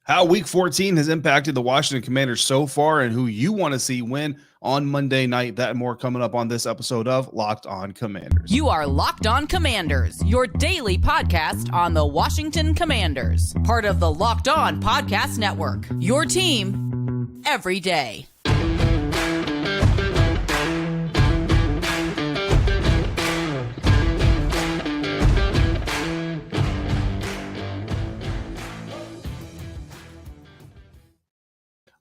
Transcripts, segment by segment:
How Week 14 has impacted the Washington Commanders so far and who you want to see win on Monday night. That and more coming up on this episode of Locked On Commanders. You are Locked On Commanders, your daily podcast on the Washington Commanders. Part of the Locked On Podcast Network, your team every day.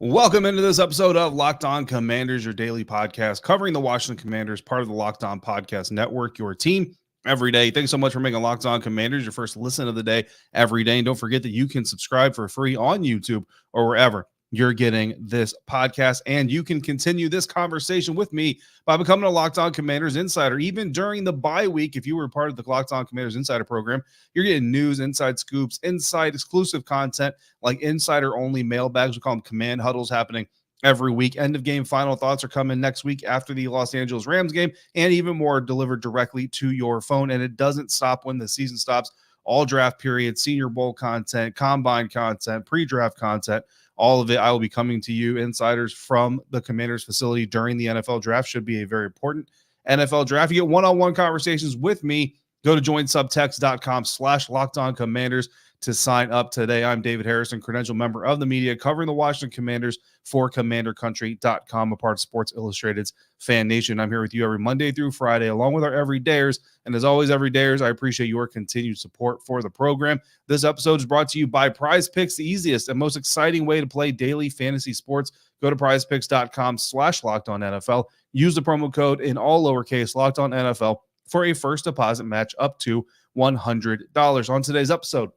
Welcome into this episode of Locked On Commanders, your daily podcast covering the Washington Commanders, part of the Locked On Podcast Network, your team every day. Thanks so much for making Locked On Commanders your first listen of the day every day. And don't forget that you can subscribe for free on YouTube or wherever you're getting this podcast. And you can continue this conversation with me by becoming a Locked On Commanders Insider. Even during the bye week, if you were part of the Locked On Commanders Insider program, you're getting news, inside scoops, inside exclusive content, like insider-only mailbags. We call them command huddles, happening every week. End of game final thoughts are coming next week after the Los Angeles Rams game, and even more delivered directly to your phone. And it doesn't stop when the season stops. All draft period, Senior Bowl content, combine content, pre-draft content, all of it. I will be coming to you, insiders, from the Commanders facility during the NFL draft. Should be a very important NFL draft. You get one-on-one conversations with me. Go to joinsubtext.com/LockedOnCommanders to sign up today. I'm David Harrison, credential member of the media covering the Washington Commanders for CommanderCountry.com, a part of Sports Illustrated's FanNation. I'm here with you every Monday through Friday, along with our everydayers. And as always, everydayers, I appreciate your continued support for the program. This episode is brought to you by PrizePicks, the easiest and most exciting way to play daily fantasy sports. Go to PrizePicks.com/LockedOnNFL. Use the promo code in all lowercase LockedOnNFL for a first deposit match up to $100. On today's episode,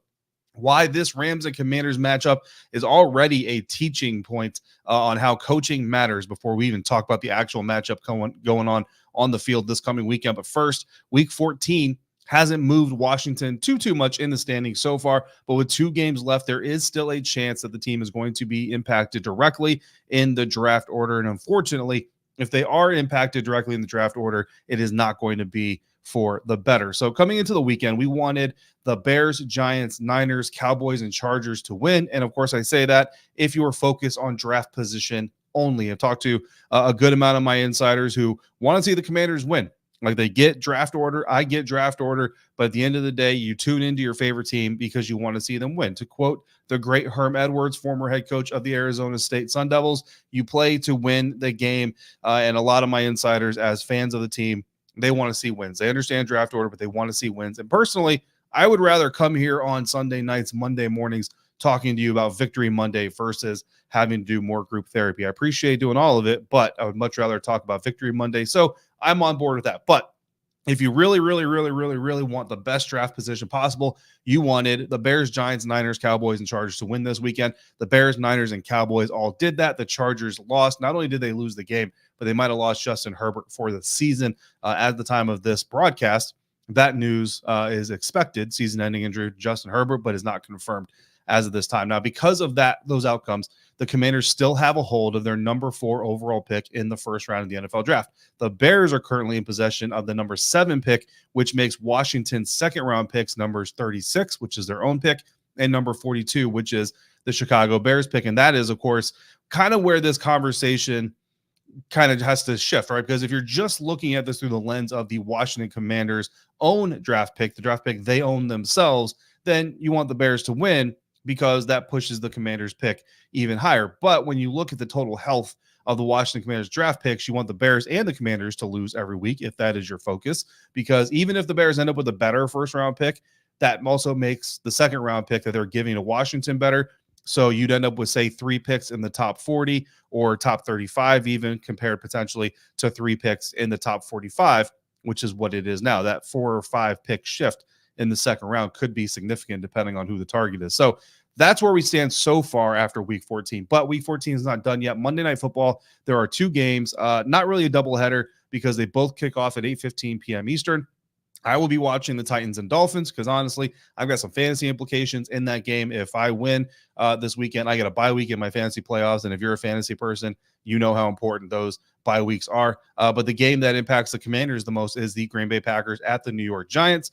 why this Rams and Commanders matchup is already a teaching point on how coaching matters before we even talk about the actual matchup going on the field this coming weekend. But first, Week 14 hasn't moved Washington too much in the standings so far, but with 2 games left, there is still a chance that the team is going to be impacted directly in the draft order. And unfortunately, if they are impacted directly in the draft order, it is not going to be for the better. So coming into the weekend, we wanted the Bears, Giants, Niners, Cowboys, and Chargers to win. And of course, I say that if you are focused on draft position only. I've talked to a good amount of my insiders who want to see the Commanders win. Like, they get draft order, I get draft order, but at the end of the day, you tune into your favorite team because you want to see them win. To quote the great Herm Edwards, former head coach of the Arizona State Sun Devils, you play to win the game. And a lot of my insiders, as fans of the team, they want to see wins. They understand draft order, but they want to see wins. And personally, I would rather come here on Sunday nights, Monday mornings, talking to you about Victory Monday versus having to do more group therapy. I appreciate doing all of it, but I would much rather talk about Victory Monday. So I'm on board with that. But if you really want the best draft position possible, you wanted the Bears, Giants, Niners, Cowboys, and Chargers to win this weekend. The Bears, Niners, and Cowboys all did that. The Chargers lost. Not only did they lose the game, but they might have lost Justin Herbert for the season. At the time of this broadcast, that news is expected. Season-ending injury to Justin Herbert, but is not confirmed as of this time. Now, because of those outcomes, the Commanders still have a hold of their number 4 overall pick in the first round of the NFL draft. The Bears are currently in possession of the number 7 pick, which makes Washington's second-round picks numbers 36, which is their own pick, and number 42, which is the Chicago Bears pick. And that is, of course, kind of where this conversation kind of has to shift, right? Because if you're just looking at this through the lens of the Washington Commanders' own draft pick, the draft pick they own themselves, then you want the Bears to win, because that pushes the Commanders pick even higher. But when you look at the total health of the Washington Commanders draft picks, you want the Bears and the Commanders to lose every week if that is your focus, because even if the Bears end up with a better first round pick, that also makes the second round pick that they're giving to Washington better. So you'd end up with, say, 3 picks in the top 40 or top 35, even compared potentially to 3 picks in the top 45, which is what it is now. That 4 or 5 pick shift in the second round could be significant depending on who the target is. So that's where we stand so far after Week 14. But Week 14 is not done yet. Monday Night Football, there are 2 games, not really a doubleheader because they both kick off at 8:15 p.m. Eastern. I will be watching the Titans and Dolphins because, honestly, I've got some fantasy implications in that game. If I win this weekend, I get a bye week in my fantasy playoffs. And if you're a fantasy person, you know how important those bye weeks are. But the game that impacts the Commanders the most is the Green Bay Packers at the New York Giants.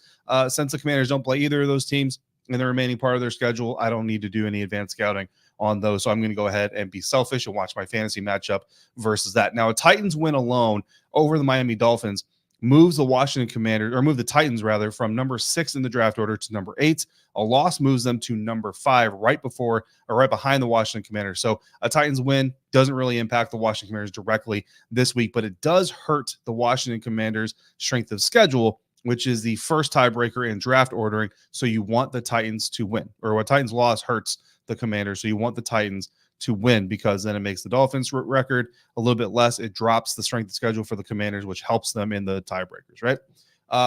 Since the Commanders don't play either of those teams in the remaining part of their schedule, I don't need to do any advanced scouting on those. So I'm going to go ahead and be selfish and watch my fantasy matchup versus that. Now, a Titans win alone over the Miami Dolphins moves the Washington Commanders, or move the Titans rather, from number 6 in the draft order to number 8. A loss moves them to number 5, right behind the Washington Commanders. So a Titans win doesn't really impact the Washington Commanders directly this week, but it does hurt the Washington Commanders' strength of schedule, which is the first tiebreaker in draft ordering. So you want the Titans to win, or what Titans loss hurts the Commanders. So you want the Titans to win, because then it makes the Dolphins record a little bit less. It drops the strength of schedule for the Commanders, which helps them in the tiebreakers, right?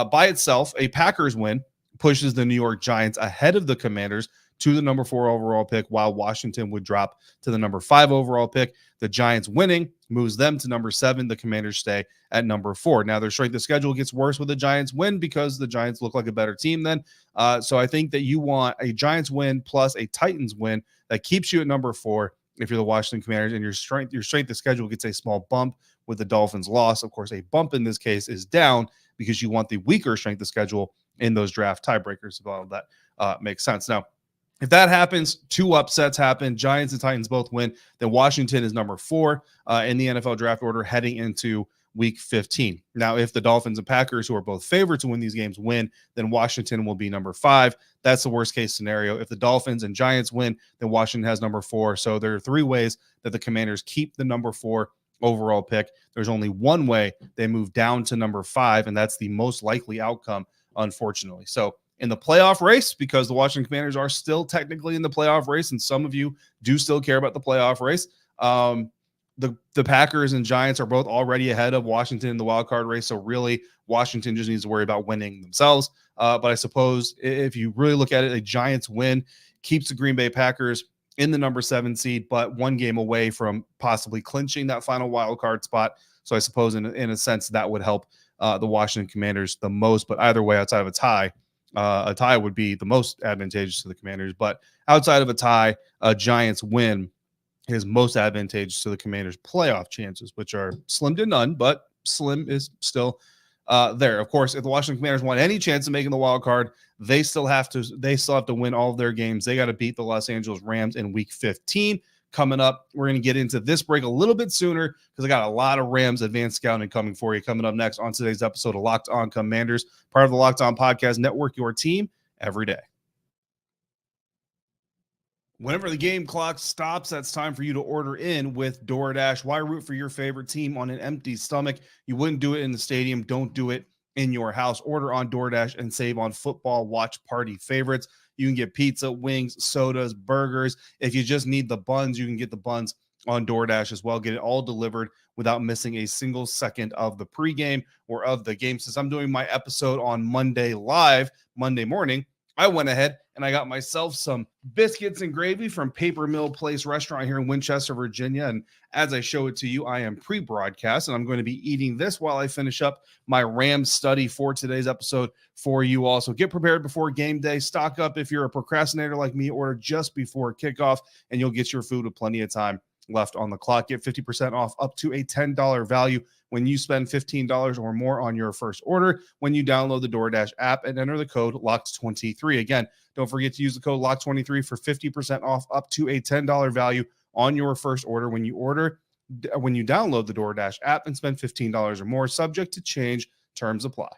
By itself, a Packers win pushes the New York Giants ahead of the Commanders to the number 4 overall pick, while Washington would drop to the number 5 overall pick. The Giants winning moves them to number 7. The Commanders stay at number 4. Now, their strength of schedule gets worse with the Giants win, because the Giants look like a better team then. So I think that you want a Giants win plus a Titans win that keeps you at number 4 if you're the Washington Commanders, and your strength of schedule gets a small bump with the Dolphins loss. Of course, a bump in this case is down, because you want the weaker strength of schedule in those draft tiebreakers. If all of that makes sense. Now, if that happens, 2 upsets happen, Giants and Titans both win, then Washington is number 4 in the NFL draft order heading into week 15. Now, if the Dolphins and Packers, who are both favored to win these games, win, then Washington will be number 5. That's the worst case scenario. If the Dolphins and Giants win, then Washington has number 4. So there are 3 ways that the Commanders keep the number 4 overall pick. There's only one way they move down to number 5, and that's the most likely outcome, unfortunately. So in the playoff race, because the Washington Commanders are still technically in the playoff race, and some of you do still care about the playoff race, the Packers and Giants are both already ahead of Washington in the wild card race. So really, Washington just needs to worry about winning themselves. But I suppose if you really look at it, a Giants win keeps the Green Bay Packers in the number 7 seed, but 1 game away from possibly clinching that final wild card spot. So I suppose in a sense that would help the Washington Commanders the most. But either way, outside of a tie would be the most advantageous to the Commanders. But outside of a tie, a Giants win is most advantageous to the Commanders' playoff chances, which are slim to none, but slim is still there. Of course, if the Washington Commanders want any chance of making the wild card, they still have to win all of their games. They got to beat the Los Angeles Rams in week 15. Coming up, we're going to get into this break a little bit sooner, because I got a lot of Rams advanced scouting coming for you. Coming up next on today's episode of Locked On Commanders, part of the Locked On Podcast Network, your team every day. Whenever the game clock stops, that's time for you to order in with DoorDash. Why root for your favorite team on an empty stomach? You wouldn't do it in the stadium. Don't do it in your house. Order on DoorDash and save on football watch party favorites. You can get pizza, wings, sodas, burgers. If you just need the buns, you can get the buns on DoorDash as well. Get it all delivered without missing a single second of the pregame or of the game. Since I'm doing my episode on Monday morning, I went ahead and I got myself some biscuits and gravy from Paper Mill Place restaurant here in Winchester, Virginia. And as I show it to you, I am pre-broadcast, and I'm going to be eating this while I finish up my Rams study for today's episode for you all. So get prepared before game day. Stock up if you're a procrastinator like me. Order just before kickoff, and you'll get your food with plenty of time left on the clock. Get 50% off up to a $10 value when you spend $15 or more on your first order when you download the DoorDash app and enter the code LOCKED23. Again, don't forget to use the code LOCKED23 for 50% off up to a $10 value on your first order when you download the DoorDash app and spend $15 or more. Subject to change. Terms apply.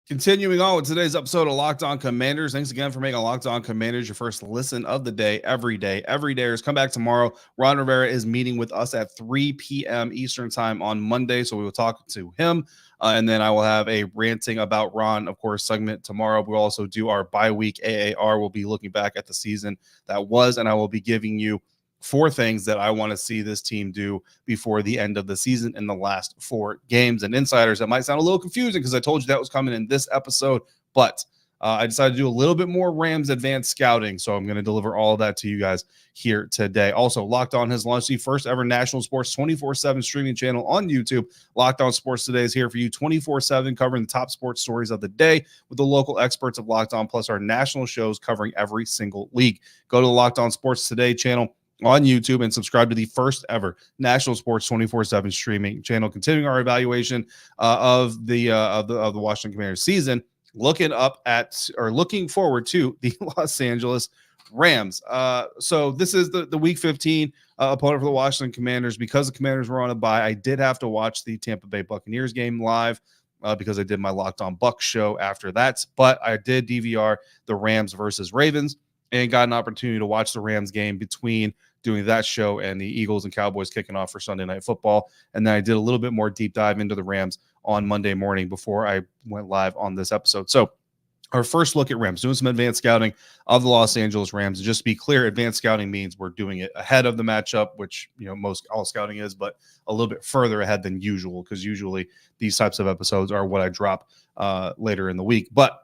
Continuing on with today's episode of Locked On Commanders. Thanks again for making Locked On Commanders your first listen of the day, every day. Everydayers, come back tomorrow. Ron Rivera is meeting with us at 3 p.m. Eastern time on Monday, so we will talk to him. And then I will have a ranting about Ron, of course, segment tomorrow. We'll also do our bye-week AAR. We'll be looking back at the season that was, and I will be giving you 4 things that I want to see this team do before the end of the season in the last 4 games. And insiders, that might sound a little confusing because I told you that was coming in this episode, but I decided to do a little bit more Rams advanced scouting, so I'm going to deliver all of that to you guys here today. Also, Locked On has launched the first ever national sports 24/7 streaming channel on YouTube. Locked On Sports Today is here for you 24/7, covering the top sports stories of the day with the local experts of Locked On, plus our national shows covering every single league. Go to the Locked On Sports Today channel on YouTube and subscribe to the first ever national sports 24/7 streaming channel. Continuing our evaluation of the Washington Commanders season, looking forward to the Los Angeles Rams. So this is the Week 15 opponent for the Washington Commanders. Because the Commanders were on a bye, I did have to watch the Tampa Bay Buccaneers game live because I did my Locked On Bucs show after that. But I did DVR the Rams versus Ravens and got an opportunity to watch the Rams game between doing that show and the Eagles and Cowboys kicking off for Sunday Night Football. And then I did a little bit more deep dive into the Rams on Monday morning before I went live on this episode. So our first look at Rams, doing some advanced scouting of the Los Angeles Rams. And just to be clear, advanced scouting means we're doing it ahead of the matchup, which, most all scouting is, but a little bit further ahead than usual, because usually these types of episodes are what I drop later in the week. But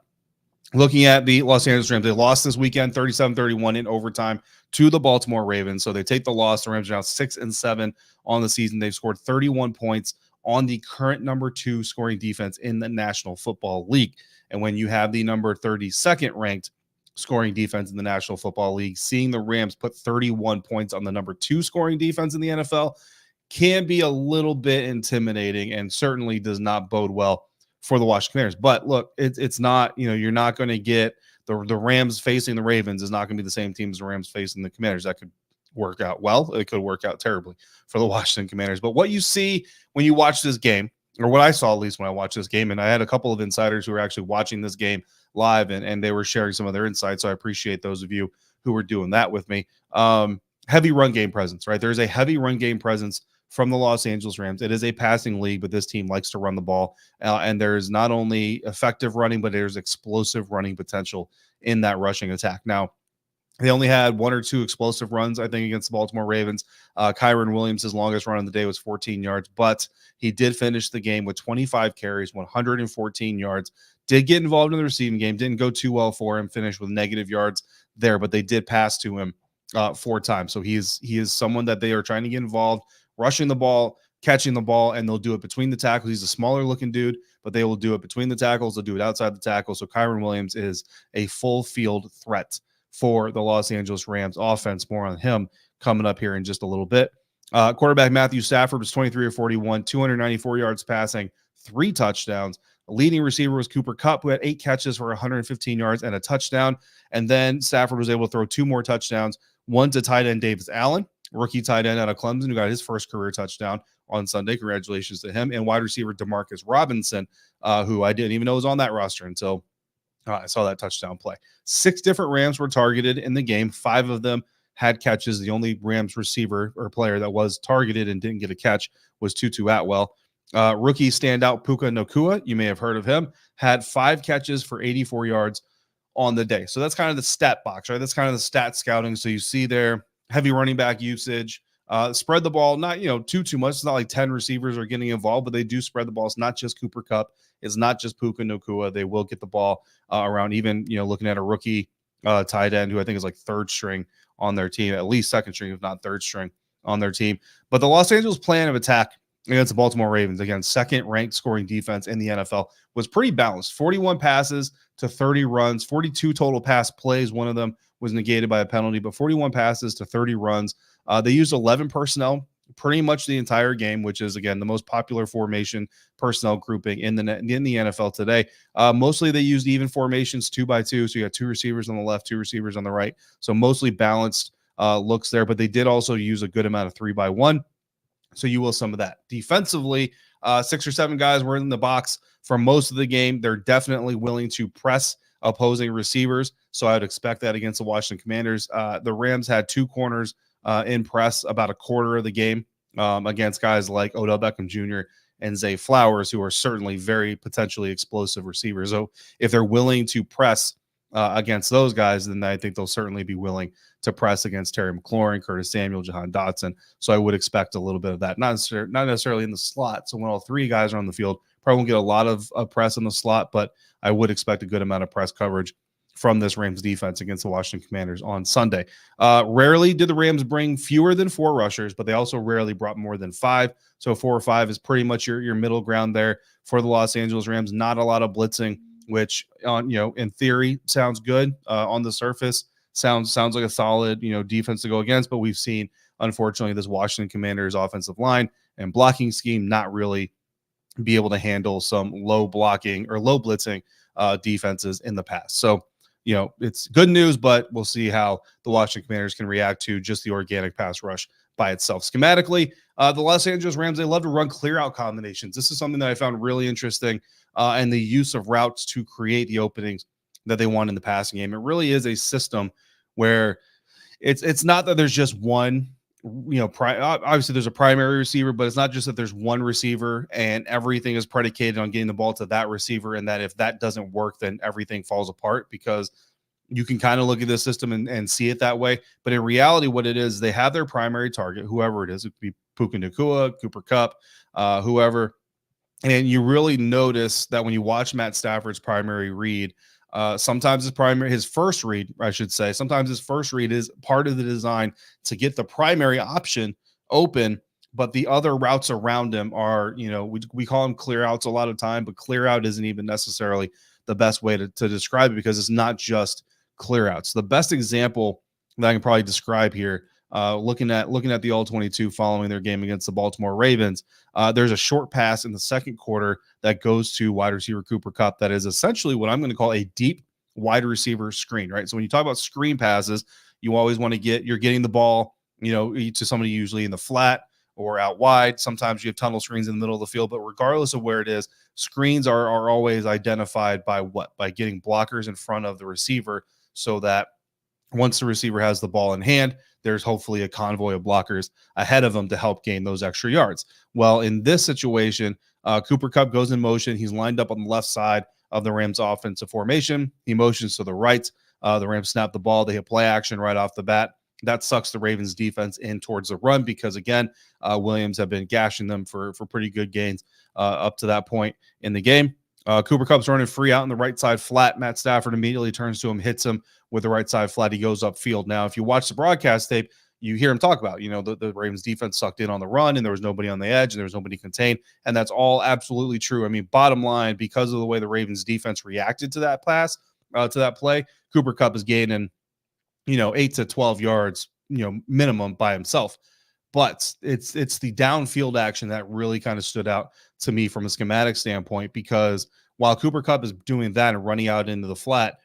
looking at the Los Angeles Rams, they lost this weekend 37-31 in overtime to the Baltimore Ravens. So they take the loss. The Rams are now 6-7 on the season. They've scored 31 points on the current number 2 scoring defense in the National Football League. And when you have the number 32nd ranked scoring defense in the National Football League, seeing the Rams put 31 points on the number 2 scoring defense in the NFL can be a little bit intimidating and certainly does not bode well for the Washington Commanders. But look, it's not, you're not going to get the Rams facing the Ravens is not going to be the same team as the Rams facing the Commanders. That could work out well. It could work out terribly for the Washington Commanders. But what you see when you watch this game, or what I saw at least when I watched this game, and I had a couple of insiders who were actually watching this game live, and they were sharing some of their insights. So I appreciate those of you who were doing that with me. Heavy run game presence, right? There's a heavy run game presence from the Los Angeles Rams. It is a passing league, but this team likes to run the ball. And there's not only effective running, but there's explosive running potential in that rushing attack. Now, they only had 1 or 2 explosive runs, I think, against the Baltimore Ravens. Kyron Williams' longest run of the day was 14 yards, but he did finish the game with 25 carries, 114 yards, did get involved in the receiving game, didn't go too well for him, finished with negative yards there, but they did pass to him 4 times. So he is someone that they are trying to get involved, rushing the ball, catching the ball, and they'll do it between the tackles. He's a smaller looking dude, but they will do it between the tackles. They'll do it outside the tackle. So Kyron Williams is a full field threat for the Los Angeles Rams offense. More on him coming up here in just a little bit. Quarterback Matthew Stafford was 23 of 41, 294 yards passing, 3 touchdowns. The leading receiver was Cooper Kupp, who had 8 catches for 115 yards and a touchdown. And then Stafford was able to throw 2 more touchdowns, one to tight end Davis Allen, rookie tight end out of Clemson, who got his first career touchdown on Sunday. Congratulations to him. And wide receiver DeMarcus Robinson, who I didn't even know was on that roster until I saw that touchdown play. 6 different Rams were targeted in the game. 5 of them had catches. The only Rams receiver or player that was targeted and didn't get a catch was Tutu Atwell. Rookie standout Puka Nacua, you may have heard of him, had 5 catches for 84 yards on the day. So that's kind of the stat box, right? That's kind of the stat scouting. So you see there heavy running back usage, spread the ball, not, too much. It's not like 10 receivers are getting involved, but they do spread the ball. It's not just Cooper Kupp. It's not just Puka Nacua. They will get the ball around, even, looking at a rookie tight end who I think is like 3rd string on their team, at least 2nd string, if not 3rd string on their team. But the Los Angeles plan of attack against the Baltimore Ravens, again, 2nd ranked scoring defense in the NFL, was pretty balanced. 41 passes to 30 runs, 42 total pass plays. One of them was negated by a penalty, but 41 passes to 30 runs. They used 11 personnel pretty much the entire game, which is, again, the most popular formation personnel grouping in the NFL today. Mostly they used even formations 2x2. So you got 2 receivers on the left, 2 receivers on the right. So mostly balanced looks there, but they did also use a good amount of 3x1. So you will some of that. Defensively, 6 or 7 guys were in the box for most of the game. They're definitely willing to press opposing receivers. So I would expect that against the Washington Commanders. The Rams had 2 corners in press about a quarter of the game against guys like Odell Beckham Jr. and Zay Flowers, who are certainly very potentially explosive receivers. So if they're willing to press against those guys, then I think they'll certainly be willing to press against Terry McLaurin, Curtis Samuel, Jahan Dotson. So I would expect a little bit of that, not necessarily in the slot. So when all 3 guys are on the field, Probably won't get a lot of press in the slot, but I would expect a good amount of press coverage from this Rams defense against the Washington Commanders on Sunday. Rarely did the Rams bring fewer than 4 rushers, but they also rarely brought more than 5. So 4 or 5 is pretty much your middle ground there for the Los Angeles Rams. Not a lot of blitzing, which in theory sounds good. On the surface sounds like a solid defense to go against, but we've seen, unfortunately, this Washington Commanders offensive line and blocking scheme not really be able to handle some low blocking or low blitzing defenses in the past. So it's good news, but we'll see how the Washington Commanders can react to just the organic pass rush by itself. Schematically, the Los Angeles Rams, they love to run clear out combinations. This is something that I found really interesting, and the use of routes to create the openings that they want in the passing game. It really is a system where it's not that there's just one, obviously there's a primary receiver, but it's not just that there's one receiver and everything is predicated on getting the ball to that receiver, and that if that doesn't work, then everything falls apart, because you can kind of look at this system and see it that way. But in reality, what it is, they have their primary target, whoever it is. It could be Puka Nacua, Cooper Kupp, whoever. And you really notice that when you watch Matt Stafford's primary read, sometimes his first read, I should say, sometimes his first read is part of the design to get the primary option open, but the other routes around him are, we call them clear outs a lot of time, but clear out isn't even necessarily the best way to describe it, because it's not just clear outs. The best example that I can probably describe here, looking at the All-22 following their game against the Baltimore Ravens, there's a short pass in the second quarter that goes to wide receiver Cooper Kupp that is essentially what I'm going to call a deep wide receiver screen, right? So when you talk about screen passes, you always want to you're getting the ball, to somebody usually in the flat or out wide. Sometimes you have tunnel screens in the middle of the field, but regardless of where it is, screens are always identified by what? By getting blockers in front of the receiver, so that once the receiver has the ball in hand, there's hopefully a convoy of blockers ahead of them to help gain those extra yards. Well, in this situation, Cooper Kupp goes in motion. He's lined up on the left side of the Rams offensive formation. He motions to the right. The Rams snap the ball. They hit play action right off the bat. That sucks the Ravens defense in towards the run, because again, Williams have been gashing them for pretty good gains up to that point in the game. Cooper Kupp's running free out in the right side flat. Matt Stafford immediately turns to him, hits him with the right side flat. He goes upfield. Now, if you watch the broadcast tape, you hear him talk about, the Ravens defense sucked in on the run and there was nobody on the edge and there was nobody contained. And that's all absolutely true. I mean, bottom line, because of the way the Ravens defense reacted to that pass, to that play, Cooper Kupp is gaining, 8 to 12 yards, minimum by himself. But it's the downfield action that really kind of stood out to me from a schematic standpoint, because while Cooper Kupp is doing that and running out into the flat,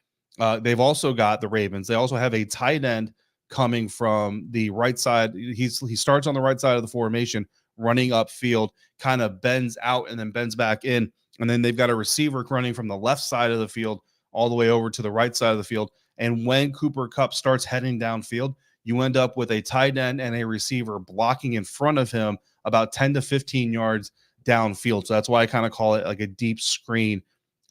they've also got the Ravens. They also have a tight end coming from the right side. He starts on the right side of the formation, running upfield, kind of bends out and then bends back in. And then they've got a receiver running from the left side of the field all the way over to the right side of the field. And when Cooper Kupp starts heading downfield, you end up with a tight end and a receiver blocking in front of him about 10 to 15 yards downfield. So that's why I kind of call it like a deep screen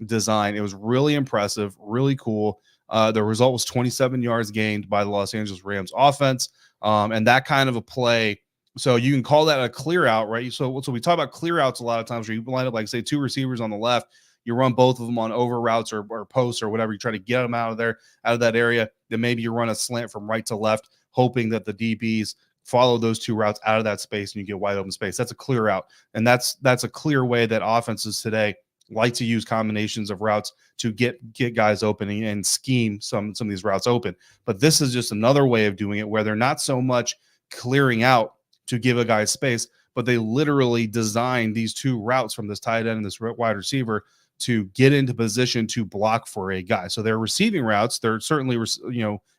design. It was really impressive, really cool. The result was 27 yards gained by the Los Angeles Rams offense. And that kind of a play, so you can call that a clear out, right? So we talk about clear outs a lot of times where you line up, like, say, 2 receivers on the left. You run both of them on over routes or posts or whatever. You try to get them out of that area. Then maybe you run a slant from right to left, hoping that the DBs follow those 2 routes out of that space and you get wide open space. That's a clear out. And that's a clear way that offenses today like to use combinations of routes to get guys opening and scheme some of these routes open. But this is just another way of doing it, where they're not so much clearing out to give a guy space, but they literally designed these 2 routes from this tight end and this wide receiver to get into position to block for a guy. So they're receiving routes. They're certainly,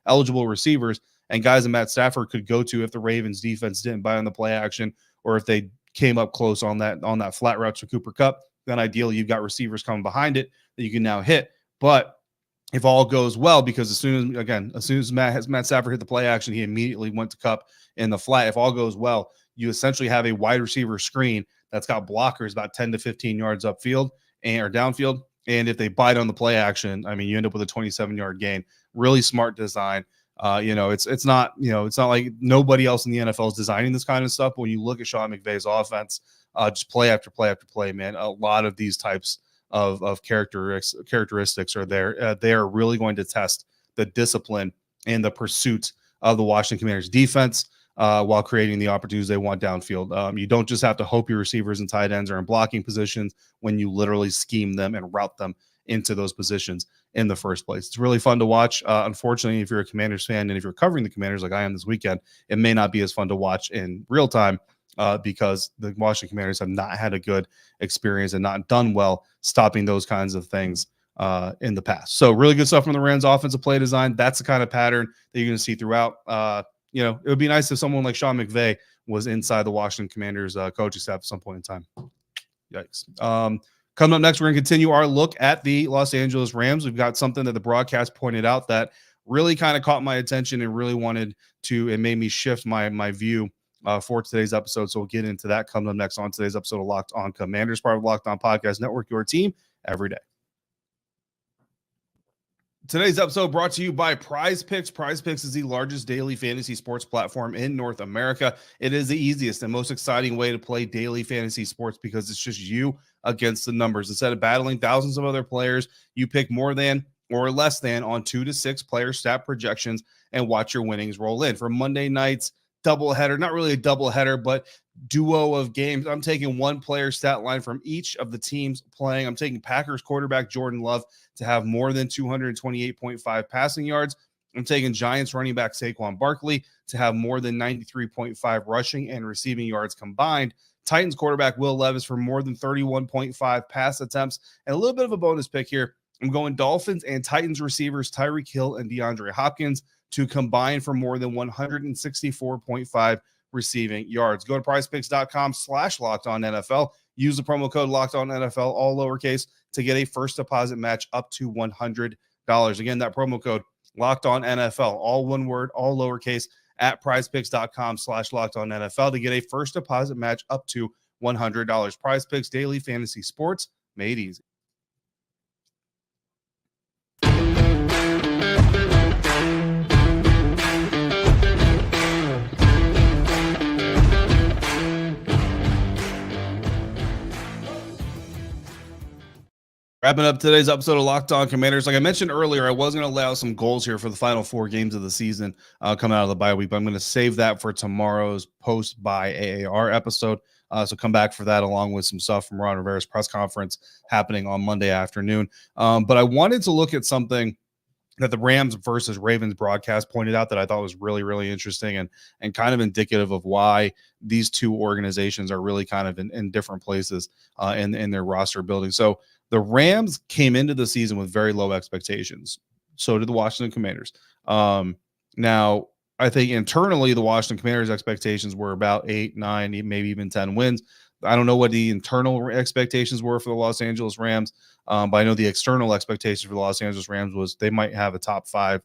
eligible receivers and guys that Matt Stafford could go to if the Ravens defense didn't buy on the play action, or if they came up close on that flat route to Cooper Kupp. Then ideally you've got receivers coming behind it that you can now hit. But if all goes well, because as soon as Matt Stafford hit the play action, he immediately went to Kupp in the flat. If all goes well, you essentially have a wide receiver screen that's got blockers about 10 to 15 yards upfield or downfield. And if they bite on the play action, I mean, you end up with a 27-yard gain. Really smart design. It's not like nobody else in the NFL is designing this kind of stuff. But when you look at Sean McVay's offense, just play after play after play, man. A lot of these types of characteristics are there. They are really going to test the discipline and the pursuit of the Washington Commanders defense while creating the opportunities they want downfield. You don't just have to hope your receivers and tight ends are in blocking positions when you literally scheme them and route them into those positions in the first place. It's really fun to watch. Unfortunately, if you're a Commanders fan and if you're covering the Commanders like I am this weekend, it may not be as fun to watch in real time because the Washington Commanders have not had a good experience and not done well stopping those kinds of things in the past. So really good stuff from the Rams offensive play design. That's the kind of pattern that you're going to see throughout. It would be nice if someone like Sean McVay was inside the Washington Commanders coaching staff at some point in time. Yikes. Coming up next, we're going to continue our look at the Los Angeles Rams. We've got something that the broadcast pointed out that really kind of caught my attention and really it made me shift my view for today's episode. So we'll get into that coming up next on today's episode of Locked On Commanders, part of Locked On Podcast Network, your team every day. Today's episode brought to you by PrizePicks. PrizePicks is the largest daily fantasy sports platform in North America. It is the easiest and most exciting way to play daily fantasy sports because it's just you against the numbers. Instead of battling thousands of other players, you pick more than or less than on 2 to 6 player stat projections and watch your winnings roll in. For Monday night's doubleheader, not really a doubleheader, but duo of games, I'm taking one player stat line from each of the teams playing. I'm taking Packers quarterback Jordan Love to have more than 228.5 passing yards. I'm taking Giants running back Saquon Barkley to have more than 93.5 rushing and receiving yards combined. Titans quarterback Will Levis for more than 31.5 pass attempts. And a little bit of a bonus pick here. I'm going Dolphins and Titans receivers Tyreek Hill and DeAndre Hopkins to combine for more than 164.5 receiving yards. Go to prizepicks.com/LockedOnNFL. Use the promo code LockedOnNFL, all lowercase, to get a first deposit match up to $100. Again, that promo code LockedOnNFL, all one word, all lowercase, at prizepicks.com/LockedOnNFL to get a first deposit match up to $100. PrizePicks, daily fantasy sports made easy. Wrapping up today's episode of Locked On Commanders. Like I mentioned earlier, I was going to lay out some goals here for the final 4 games of the season coming out of the bye week, but I'm going to save that for tomorrow's post-bye AAR episode. So come back for that along with some stuff from Ron Rivera's press conference happening on Monday afternoon. But I wanted to look at something that the Rams versus Ravens broadcast pointed out that I thought was really, really interesting and kind of indicative of why these two organizations are really kind of in different places in their roster building. So the Rams came into the season with very low expectations. So did the Washington Commanders. Now, I think internally, the Washington Commanders' expectations were about 8, 9, maybe even 10 wins. I don't know what the internal expectations were for the Los Angeles Rams, but I know the external expectations for the Los Angeles Rams was they might have a top 5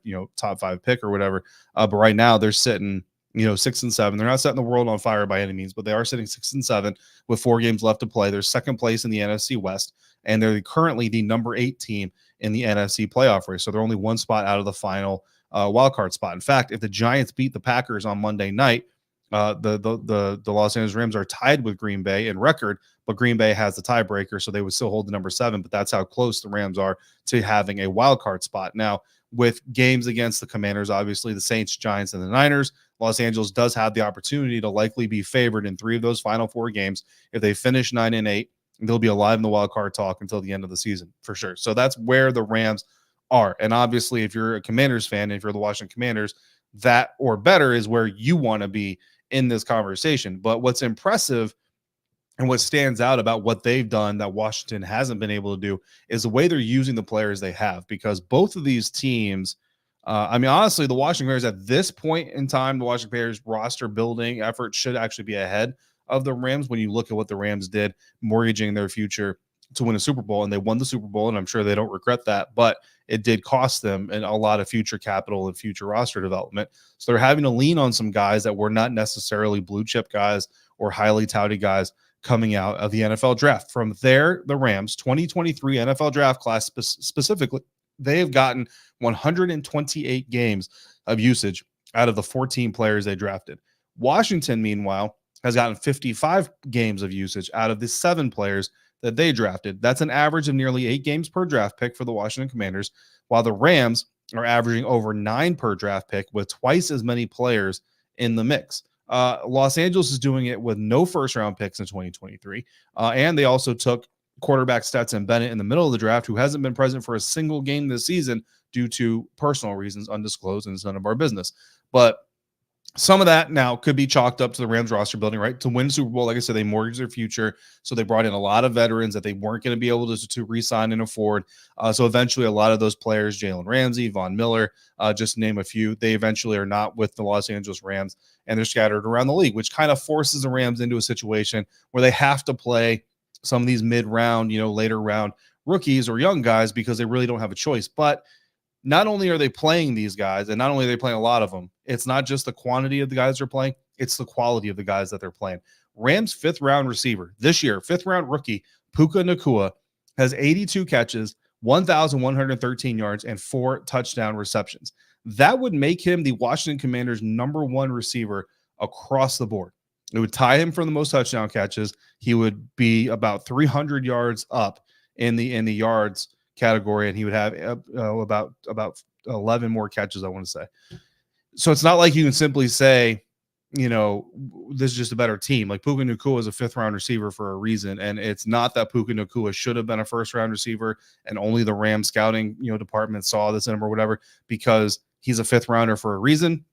pick or whatever. But right now they're sitting, 6 and 7. They're not setting the world on fire by any means, but they are sitting 6 and 7 with 4 games left to play. They're second place in the NFC West, and they're currently the number 8 team in the NFC playoff race. So they're only one spot out of the final wild card spot. In fact, if the Giants beat the Packers on Monday night, the Los Angeles Rams are tied with Green Bay in record, but Green Bay has the tiebreaker, so they would still hold the number 7. But that's how close the Rams are to having a wild card spot. Now, with games against the Commanders, obviously the Saints, Giants, and the Niners, Los Angeles does have the opportunity to likely be favored in 3 of those final 4 games. If they finish 9 and 8, they'll be alive in the wild card talk until the end of the season for sure. So that's where the Rams are. And obviously, if you're a Commanders fan, if you're the Washington Commanders, that or better is where you want to be in this conversation. But what's impressive and what stands out about what they've done that Washington hasn't been able to do is the way they're using the players they have, because both of these teams, honestly, the Washington Commanders at this point in time, the Washington Commanders roster building effort should actually be ahead of the Rams when you look at what the Rams did, mortgaging their future to win a Super Bowl, and they won the Super Bowl, and I'm sure they don't regret that, but it did cost them a lot of future capital and future roster development. So they're having to lean on some guys that were not necessarily blue chip guys or highly touted guys coming out of the NFL draft. From there, the Rams 2023 NFL draft class specifically, they have gotten 128 games of usage out of the 14 players they drafted. Washington, meanwhile, has gotten 55 games of usage out of the 7 players that they drafted. That's an average of nearly 8 games per draft pick for the Washington Commanders, while the Rams are averaging over 9 per draft pick with twice as many players in the mix. Los Angeles is doing it with no first-round picks in 2023, and they also took quarterback Stetson Bennett in the middle of the draft, who hasn't been present for a single game this season due to personal reasons undisclosed, and it's none of our business. But some of that now could be chalked up to the Rams roster building, right? To win Super Bowl, like I said, they mortgaged their future. So they brought in a lot of veterans that they weren't going to be able to re-sign and afford. So eventually a lot of those players, Jalen Ramsey, Von Miller, just to name a few, they eventually are not with the Los Angeles Rams, and they're scattered around the league, which kind of forces the Rams into a situation where they have to play some of these mid-round, later round rookies or young guys because they really don't have a choice. But not only are they playing these guys, and not only are they playing a lot of them, it's not just the quantity of the guys they're playing, it's the quality of the guys that they're playing. Rams 5th-round receiver this year, 5th-round rookie, Puka Nacua, has 82 catches, 1,113 yards, and 4 touchdown receptions. That would make him the Washington Commanders' number 1 receiver across the board. It would tie him for the most touchdown catches. He would be about 300 yards up in the yards category, and he would have about 11 more catches, I want to say. So it's not like you can simply say, this is just a better team. Like Puka Nacua is a 5th-round receiver for a reason, and it's not that Puka Nacua should have been a 1st-round receiver and only the Rams scouting department saw this in him or whatever, because he's a 5th-rounder for a reason.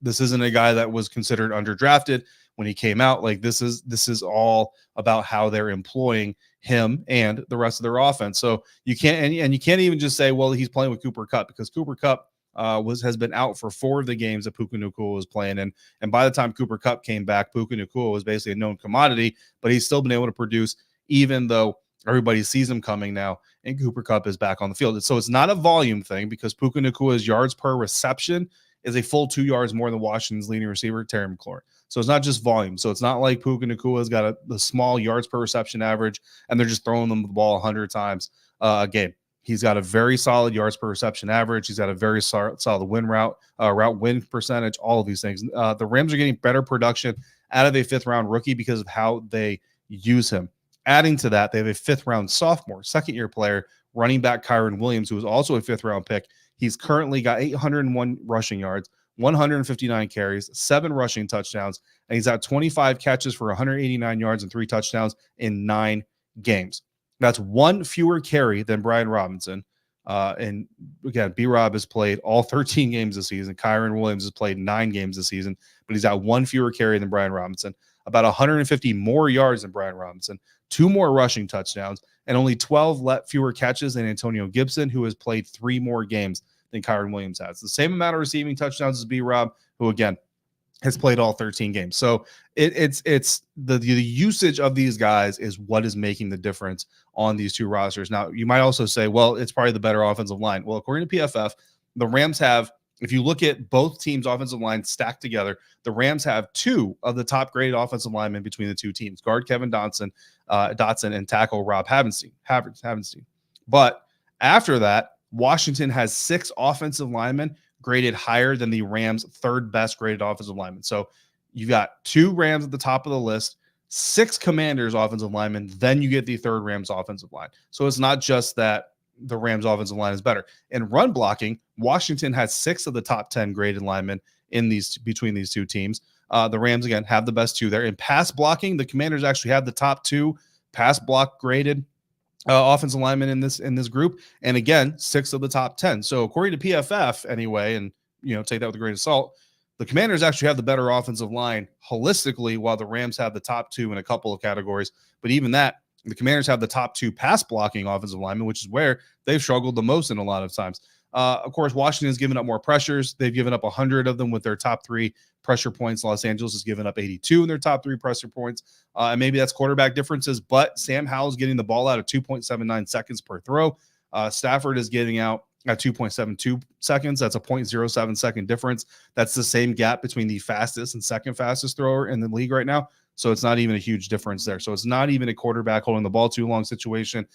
This isn't a guy that was considered underdrafted when he came out. Like this is all about how they're employing him and the rest of their offense. So you can't, and you can't even just say, well, he's playing with Cooper Kupp, because Cooper Kupp has been out for 4 of the games that Puka Nacua was playing. And by the time Cooper Kupp came back, Puka Nacua was basically a known commodity, but he's still been able to produce, even though everybody sees him coming now, and Cooper Kupp is back on the field. So it's not a volume thing, because Puka Nacua's yards per reception is a full 2 yards more than Washington's leading receiver, Terry McLaurin. So it's not just volume. So it's not like Puka Nacua's got a small yards per reception average and they're just throwing them the ball 100 times a game. He's got a very solid yards per reception average. He's got a very solid route win percentage, all of these things. The Rams are getting better production out of a 5th-round rookie because of how they use him. Adding to that, they have a 5th-round sophomore, 2nd-year player, running back Kyron Williams, who is also a 5th-round pick. He's currently got 801 rushing yards, 159 carries, 7 rushing touchdowns, and he's got 25 catches for 189 yards and 3 touchdowns in 9 games. That's 1 fewer carry than Brian Robinson. And again, B-Rob has played all 13 games this season. Kyron Williams has played 9 games this season, but he's got 1 fewer carry than Brian Robinson, about 150 more yards than Brian Robinson, 2 more rushing touchdowns, and only 12 fewer catches than Antonio Gibson, who has played 3 more games than Kyron Williams has. The same amount of receiving touchdowns as B-Rob, who again has played all 13 games. So it's the usage of these guys is what is making the difference on these 2 rosters. Now, you might also say, well, it's probably the better offensive line. Well, according to PFF, the Rams have, if you look at both teams' offensive lines stacked together, the Rams have 2 of the top graded offensive linemen between the 2 teams, guard Kevin Dotson and tackle Rob Havenstein. But after that, Washington has 6 offensive linemen graded higher than the Rams' 3rd best graded offensive lineman. So you've got 2 Rams at the top of the list, 6 Commanders offensive linemen, then you get the 3rd Rams offensive line. So it's not just that the Rams offensive line is better. In run blocking, Washington has 6 of the top 10 graded linemen between these 2 teams. The Rams, again, have the best 2 there. In pass blocking, the Commanders actually have the top 2 pass block graded offensive linemen in this group, and again, 6 of the top 10. So according to PFF, anyway, and take that with a grain of salt, the Commanders actually have the better offensive line holistically, while the Rams have the top 2 in a couple of categories. But even that, the Commanders have the top 2 pass blocking offensive linemen, which is where they've struggled the most in a lot of times. Of course, Washington's given up more pressures. They've given up 100 of them with their top 3 pressure points. Los Angeles has given up 82 in their top 3 pressure points. And maybe that's quarterback differences, but Sam Howell's getting the ball out at 2.79 seconds per throw. Stafford is getting out at 2.72 seconds. That's a 0.07 second difference. That's the same gap between the fastest and 2nd fastest thrower in the league right now. So it's not even a huge difference there. So it's not even a quarterback holding the ball too long situation.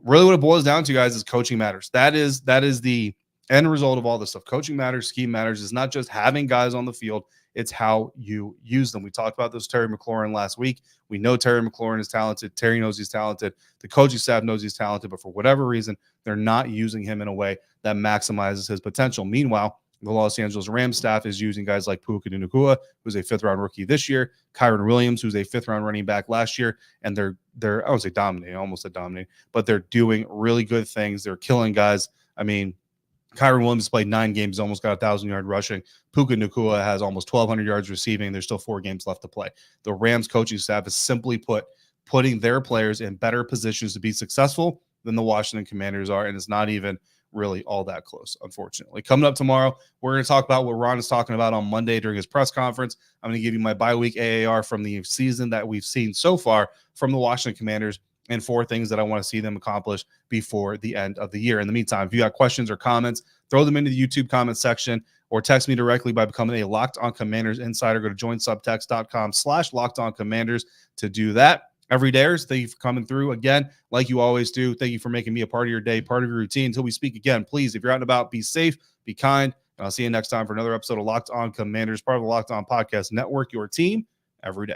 Really what it boils down to, guys, is coaching matters. That is the end result of all this stuff. Coaching matters, scheme matters. It's not just having guys on the field, it's how you use them. We talked about this Terry McLaurin last week. We know Terry McLaurin is talented. Terry knows he's talented. The coaching staff knows he's talented, but for whatever reason, they're not using him in a way that maximizes his potential. Meanwhile, the Los Angeles Rams staff is using guys like Puka Nacua, who's a fifth-round rookie this year, Kyron Williams, who's a fifth-round running back last year, and they're I won't say dominating, I almost said dominating, but they're doing really good things. They're killing guys. I mean, Kyron Williams played 9 games, almost got 1,000-yard rushing. Puka Nacua has almost 1,200 yards receiving. There's still 4 games left to play. The Rams coaching staff is simply putting their players in better positions to be successful than the Washington Commanders are, and it's not even really all that close, unfortunately. Coming up tomorrow, we're going to talk about what Ron is talking about on Monday during his press conference. I'm going to give you my bye-week AAR from the season that we've seen so far from the Washington Commanders and 4 things that I want to see them accomplish before the end of the year. In the meantime, if you got questions or comments, throw them into the YouTube comment section or text me directly by becoming a Locked On Commanders insider. Go to joinsubtext.com/LockedOnCommanders to do that. Everydayers, thank you for coming through again, like you always do. Thank you for making me a part of your day, part of your routine. Until we speak again, please, if you're out and about, be safe, be kind, and I'll see you next time for another episode of Locked On Commanders, part of the Locked On Podcast Network, your team every day.